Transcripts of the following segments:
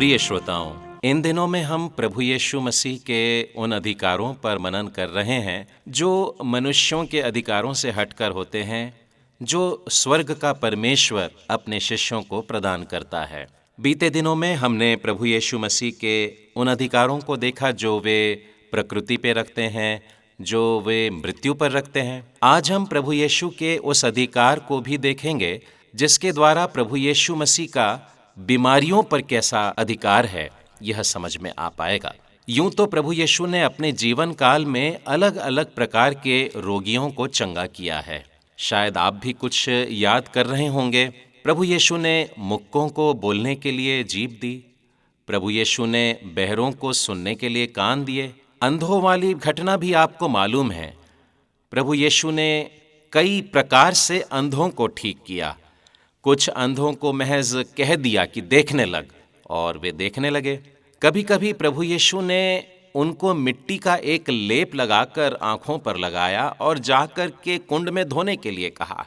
प्रिय श्रोताओं, इन दिनों में हम प्रभु यीशु मसीह के उन अधिकारों पर मनन कर रहे हैं जो मनुष्यों के अधिकारों से हटकर होते हैं, जो स्वर्ग का परमेश्वर अपने शिष्यों को प्रदान करता है। बीते दिनों में हमने प्रभु यीशु मसीह के उन अधिकारों को देखा जो वे प्रकृति पे रखते हैं, जो वे मृत्यु पर रखते हैं। आज हम प्रभु यीशु के उस अधिकार को भी देखेंगे जिसके द्वारा प्रभु यीशु मसीह का बीमारियों पर कैसा अधिकार है, यह समझ में आ पाएगा। यूं तो प्रभु यीशु ने अपने जीवन काल में अलग अलग प्रकार के रोगियों को चंगा किया है। शायद आप भी कुछ याद कर रहे होंगे। प्रभु यीशु ने मुक्कों को बोलने के लिए जीभ दी, प्रभु यीशु ने बहरों को सुनने के लिए कान दिए। अंधों वाली घटना भी आपको मालूम है। प्रभु यीशु ने कई प्रकार से अंधों को ठीक किया। कुछ अंधों को महज कह दिया कि देखने लग, और वे देखने लगे। कभी कभी प्रभु यीशु ने उनको मिट्टी का एक लेप लगाकर आंखों पर लगाया और जाकर के कुंड में धोने के लिए कहा।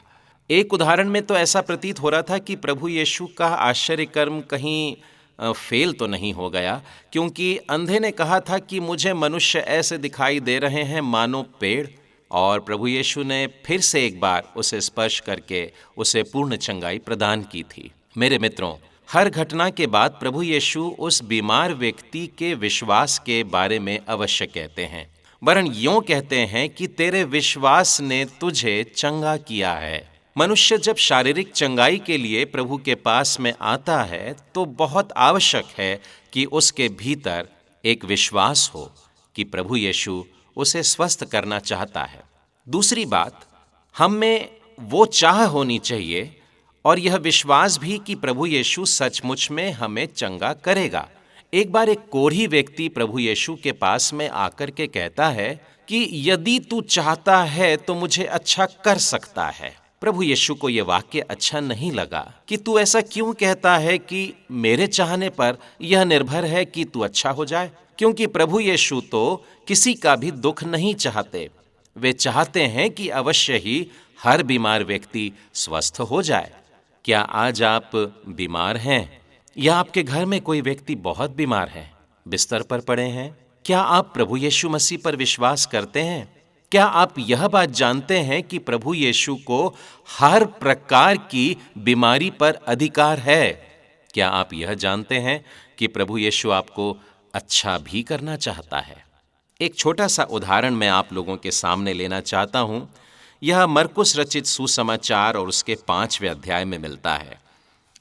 एक उदाहरण में तो ऐसा प्रतीत हो रहा था कि प्रभु यीशु का आश्चर्य कर्म कहीं फेल तो नहीं हो गया, क्योंकि अंधे ने कहा था कि मुझे मनुष्य ऐसे दिखाई दे रहे हैं मानो पेड़, और प्रभु यीशु ने फिर से एक बार उसे स्पर्श करके उसे पूर्ण चंगाई प्रदान की थी। मेरे मित्रों, हर घटना के बाद प्रभु यीशु उस बीमार व्यक्ति के विश्वास के बारे में अवश्य कहते हैं, वरन यूं कहते हैं कि तेरे विश्वास ने तुझे चंगा किया है। मनुष्य जब शारीरिक चंगाई के लिए प्रभु के पास में आता है तो बहुत आवश्यक है कि उसके भीतर एक विश्वास हो कि प्रभु यीशु उसे स्वस्थ करना चाहता है। दूसरी बात, हम में वो चाह होनी चाहिए और यह विश्वास भी कि प्रभु यीशु सचमुच में हमें चंगा करेगा। एक बार एक कोढ़ी व्यक्ति प्रभु यीशु के पास में आकर के कहता है कि यदि तू चाहता है तो मुझे अच्छा कर सकता है। प्रभु यीशु को यह वाक्य अच्छा नहीं लगा कि तू ऐसा क्यों कहता है कि मेरे चाहने पर यह निर्भर है कि तू अच्छा हो जाए, क्योंकि प्रभु यीशु तो किसी का भी दुख नहीं चाहते। वे चाहते हैं कि अवश्य ही हर बीमार व्यक्ति स्वस्थ हो जाए। क्या आज आप बीमार हैं या आपके घर में कोई व्यक्ति बहुत बीमार है, बिस्तर पर पड़े हैं? क्या आप प्रभु यीशु मसीह पर विश्वास करते हैं? क्या आप यह बात जानते हैं कि प्रभु यीशु को हर प्रकार की बीमारी पर अधिकार है? क्या आप यह जानते हैं कि प्रभु यीशु आपको अच्छा भी करना चाहता है? एक छोटा सा उदाहरण मैं आप लोगों के सामने लेना चाहता हूं। यह मरकुस रचित सुसमाचार और उसके 5वें अध्याय में मिलता है।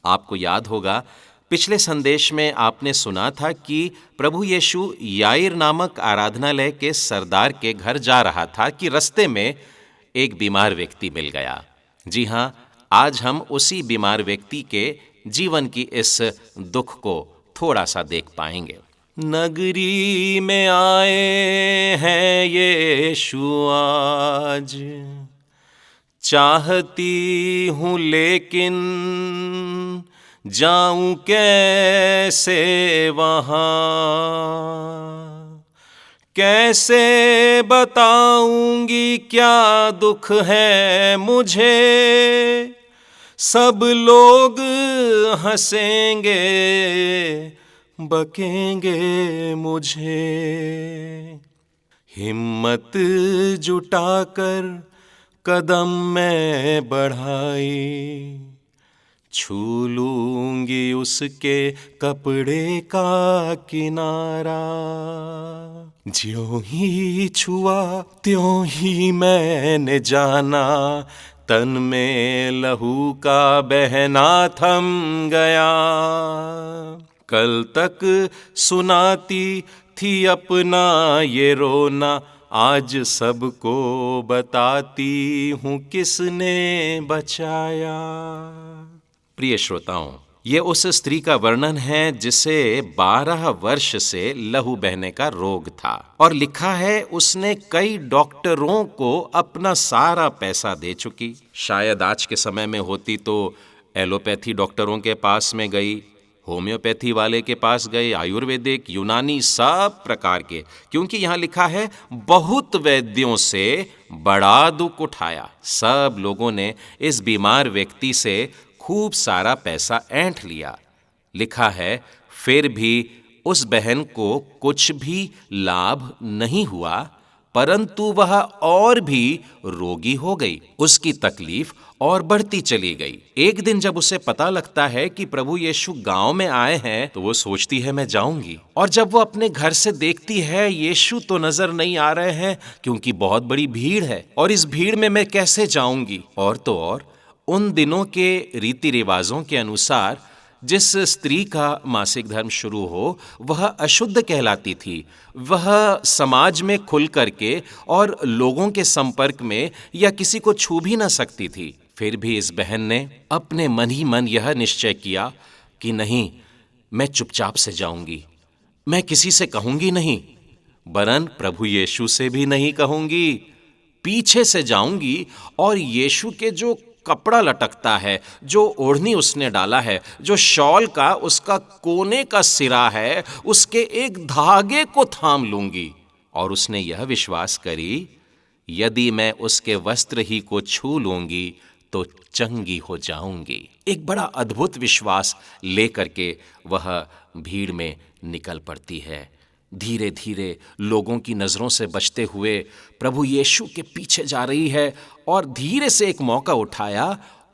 आपको याद होगा, पिछले संदेश में आपने सुना था कि प्रभु यीशु याईर नामक आराधनालय के सरदार के घर जा रहा था कि रास्ते में एक बीमार व्यक्ति मिल गया। जी हां, आज हम उसी बीमार व्यक्ति के जीवन की इस दुख को थोड़ा सा देख पाएंगे। नगरी में आए हैं यीशु आज, चाहती हूँ लेकिन जाऊं कैसे वहां, कैसे बताऊंगी क्या दुख है मुझे, सब लोग हंसेंगे बकेंगे मुझे। हिम्मत जुटाकर कदम मैं बढ़ाई, छू लूंगी उसके कपड़े का किनारा। ज्यों ही छुआ त्यों ही मैंने जाना, तन में लहू का बहना थम गया। कल तक सुनाती थी अपना ये रोना, आज सबको बताती हूँ किसने बचाया। प्रिय श्रोताओं, ये उस स्त्री का वर्णन है जिसे 12 वर्ष से लहू बहने का रोग था, और लिखा है उसने कई डॉक्टरों को अपना सारा पैसा दे चुकी। शायद आज के समय में होती तो एलोपैथी डॉक्टरों के पास में गई, होम्योपैथी वाले के पास गए, आयुर्वेदिक, यूनानी, सब प्रकार के, क्योंकि यहाँ लिखा है बहुत वैद्यों से बड़ा दुख उठाया। सब लोगों ने इस बीमार व्यक्ति से खूब सारा पैसा ऐंठ लिया। लिखा है फिर भी उस बहन को कुछ भी लाभ नहीं हुआ, परंतु वह और भी रोगी हो गई। उसकी तकलीफ और बढ़ती चली गई। एक दिन जब उसे पता लगता है कि प्रभु यीशु गांव में आए हैं, तो वो सोचती है मैं जाऊंगी। और जब वो अपने घर से देखती है यीशु तो नजर नहीं आ रहे हैं, क्योंकि बहुत बड़ी भीड़ है और इस भीड़ में मैं कैसे जाऊंगी। और तो और उन दिनों के रीति रिवाजों के अनुसार जिस स्त्री का मासिक धर्म शुरू हो वह अशुद्ध कहलाती थी। वह समाज में खुल करके और लोगों के संपर्क में या किसी को छू भी ना सकती थी। फिर भी इस बहन ने अपने मन ही मन यह निश्चय किया कि नहीं, मैं चुपचाप से जाऊंगी, मैं किसी से कहूंगी नहीं, वरन प्रभु यीशु से भी नहीं कहूंगी, पीछे से जाऊंगी और यीशु के जो कपड़ा लटकता है, जो ओढ़नी उसने डाला है, जो शॉल का उसका कोने का सिरा है, उसके एक धागे को थाम लूंगी। और उसने यह विश्वास करी, यदि मैं उसके वस्त्र ही को छू लूंगी तो चंगी हो जाऊंगी। एक बड़ा अद्भुत विश्वास लेकर के वह भीड़ में निकल पड़ती है। धीरे धीरे लोगों की नजरों से बचते हुए प्रभु यीशु के पीछे जा रही है और धीरे से एक मौका उठाया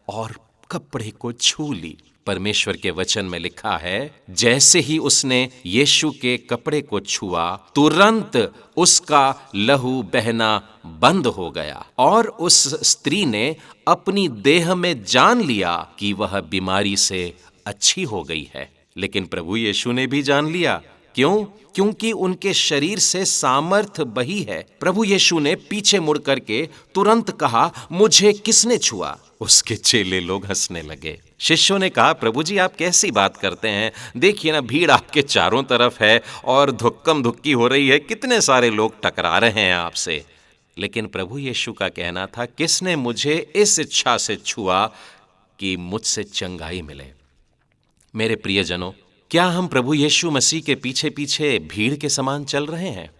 और कपड़े को छू ली। परमेश्वर के वचन में लिखा है, जैसे ही उसने यीशु के कपड़े को छुआ, तुरंत उसका लहू बहना बंद हो गया और उस स्त्री ने अपनी देह में जान लिया कि वह बीमारी से अच्छी हो गई है। लेकिन प्रभु यीशु ने भी जान लिया। क्यों? क्योंकि उनके शरीर से सामर्थ बही है। प्रभु यीशु ने पीछे मुड़ करके तुरंत कहा, मुझे किसने छुआ? उसके चेले लोग हंसने लगे। शिष्यों ने कहा, प्रभु जी आप कैसी बात करते हैं? देखिए ना, भीड़ आपके चारों तरफ है और धुक्कम धुक्की हो रही है, कितने सारे लोग टकरा रहे हैं आपसे। लेकिन प्रभु यीशु का कहना था, किसने मुझे इस इच्छा से छुआ कि मुझसे चंगाई मिले। मेरे प्रियजनों, क्या हम प्रभु यीशु मसीह के पीछे पीछे भीड़ के समान चल रहे हैं?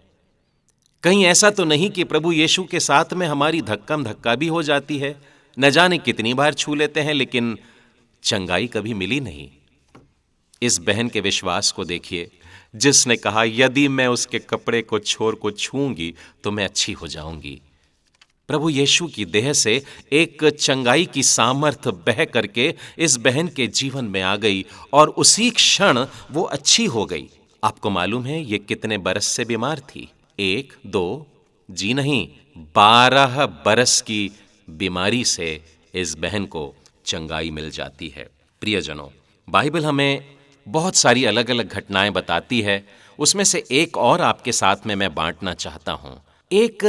कहीं ऐसा तो नहीं कि प्रभु यीशु के साथ में हमारी धक्कम धक्का भी हो जाती है, न जाने कितनी बार छू लेते हैं लेकिन चंगाई कभी मिली नहीं। इस बहन के विश्वास को देखिए, जिसने कहा यदि मैं उसके कपड़े को छोर को छूंगी तो मैं अच्छी हो जाऊंगी। प्रभु यीशु की देह से एक चंगाई की सामर्थ बह करके इस बहन के जीवन में आ गई और उसी क्षण वो अच्छी हो गई। आपको मालूम है ये कितने बरस से बीमार थी? 1, 2 जी नहीं, 12 बरस की बीमारी से इस बहन को चंगाई मिल जाती है। प्रियजनों, बाइबल हमें बहुत सारी अलग अलग घटनाएं बताती है। उसमें से एक और आपके साथ में मैं बांटना चाहता हूं। एक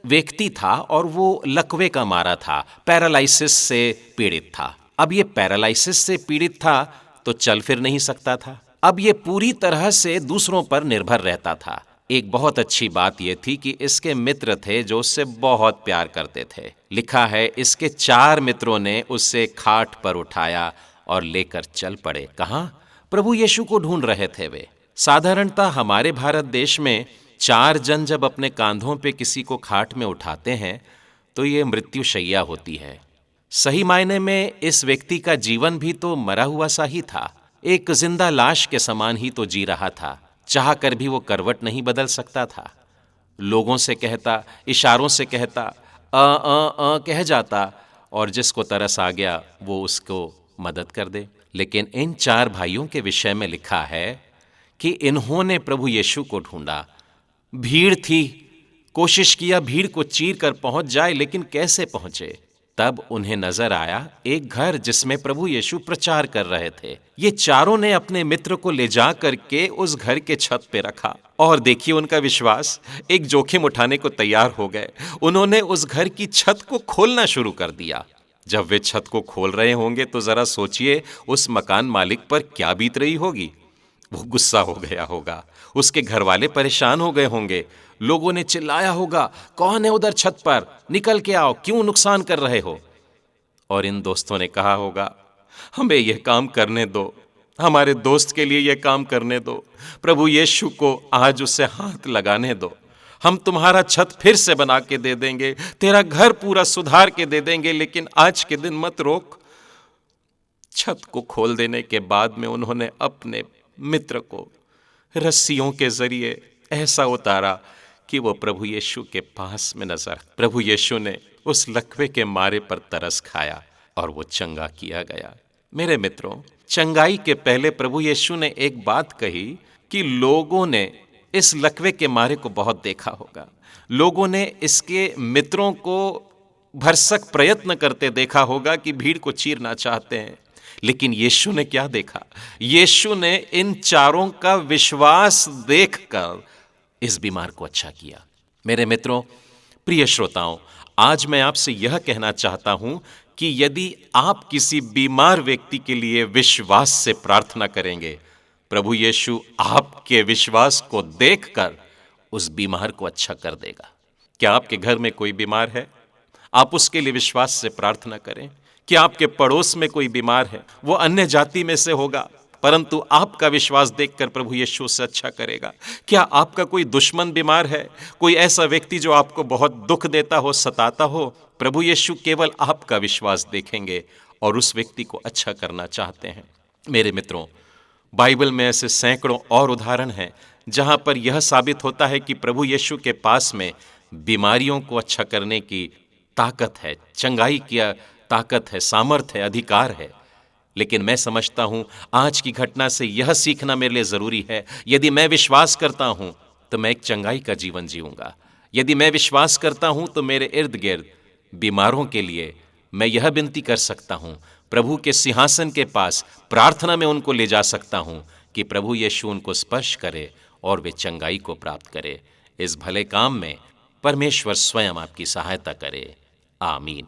व्यक्ति था और वो लकवे का मारा था, पैरालाइसिस से पीड़ित था। अब ये पैरालाइसिस से पीड़ित था तो चल फिर नहीं सकता था। अब ये पूरी तरह से दूसरों पर निर्भर रहता था। एक बहुत अच्छी बात यह थी कि इसके मित्र थे जो उससे बहुत प्यार करते थे। लिखा है, इसके 4 मित्रों ने उससे खाट पर उठाया और लेकर चल पड़े। कहाँ? प्रभु यीशु को ढूंढ रहे थे वे। साधारणतः हमारे भारत देश में 4 जन जब अपने कांधों पे किसी को खाट में उठाते हैं तो ये मृत्युशैया होती है। सही मायने में इस व्यक्ति का जीवन भी तो मरा हुआ सा ही था, एक जिंदा लाश के समान ही तो जी रहा था। चाह कर भी वो करवट नहीं बदल सकता था। लोगों से कहता, इशारों से कहता, कह जाता और जिसको तरस आ गया वो उसको मदद कर दे। लेकिन इन 4 भाइयों के विषय में लिखा है कि इन्होंने प्रभु यीशु को ढूंढा। भीड़ थी, कोशिश किया भीड़ को चीर कर पहुंच जाए, लेकिन कैसे पहुंचे? तब उन्हें नजर आया एक घर जिसमें प्रभु यीशु प्रचार कर रहे थे। ये चारों ने अपने मित्र को ले जा करके उस घर के छत पे रखा और देखिए उनका विश्वास, एक जोखिम उठाने को तैयार हो गए। उन्होंने उस घर की छत को खोलना शुरू कर दिया। जब वे छत को खोल रहे होंगे तो जरा सोचिए उस मकान मालिक पर क्या बीत रही होगी। वो गुस्सा हो गया होगा, उसके घर वाले परेशान हो गए होंगे, लोगों ने चिल्लाया होगा, कौन है उधर छत पर, निकल के आओ, क्यों नुकसान कर रहे हो? और इन दोस्तों ने कहा होगा, हमें यह काम करने दो, हमारे दोस्त के लिए यह काम करने दो, प्रभु यीशु को आज उससे हाथ लगाने दो, हम तुम्हारा छत फिर से बना के दे देंगे, तेरा घर पूरा सुधार के दे देंगे, लेकिन आज के दिन मत रोक। छत को खोल देने के बाद में उन्होंने अपने मित्र को रस्सियों के जरिए ऐसा उतारा कि वो प्रभु यीशु के पास में नजर। प्रभु यीशु ने उस लकवे के मारे पर तरस खाया और वो चंगा किया गया। मेरे मित्रों, चंगाई के पहले प्रभु यीशु ने एक बात कही कि लोगों ने इस लकवे के मारे को बहुत देखा होगा, लोगों ने इसके मित्रों को भरसक प्रयत्न करते देखा होगा कि भीड़ को चीरना चाहते हैं, लेकिन यीशु ने क्या देखा? यीशु ने इन चारों का विश्वास देखकर इस बीमार को अच्छा किया। मेरे मित्रों, प्रिय श्रोताओं, आज मैं आपसे यह कहना चाहता हूं कि यदि आप किसी बीमार व्यक्ति के लिए विश्वास से प्रार्थना करेंगे, प्रभु यीशु आपके विश्वास को देखकर उस बीमार को अच्छा कर देगा। क्या आपके घर में कोई बीमार है? आप उसके लिए विश्वास से प्रार्थना करें। क्या आपके पड़ोस में कोई बीमार है? वो अन्य जाति में से होगा, परंतु आपका विश्वास देखकर प्रभु यीशु से अच्छा करेगा। क्या आपका कोई दुश्मन बीमार है? कोई ऐसा व्यक्ति जो आपको बहुत दुख देता हो, सताता हो? प्रभु यीशु केवल आपका विश्वास देखेंगे और उस व्यक्ति को अच्छा करना चाहते हैं। मेरे मित्रों, बाइबल में ऐसे सैकड़ों और उदाहरण हैं जहां पर यह साबित होता है कि प्रभु यीशु के पास में बीमारियों को अच्छा करने की ताकत है, चंगाई की ताकत है, सामर्थ है, अधिकार है। लेकिन मैं समझता हूं आज की घटना से यह सीखना मेरे लिए जरूरी है, यदि मैं विश्वास करता हूं तो मैं एक चंगाई का जीवन जीऊंगा। यदि मैं विश्वास करता हूं तो मेरे इर्द गिर्द बीमारों के लिए मैं यह विनती कर सकता हूं, प्रभु के सिंहासन के पास प्रार्थना में उनको ले जा सकता हूं कि प्रभु यीशु उनको स्पर्श करे और वे चंगाई को प्राप्त करे। इस भले काम में परमेश्वर स्वयं आपकी सहायता करे। आमीन।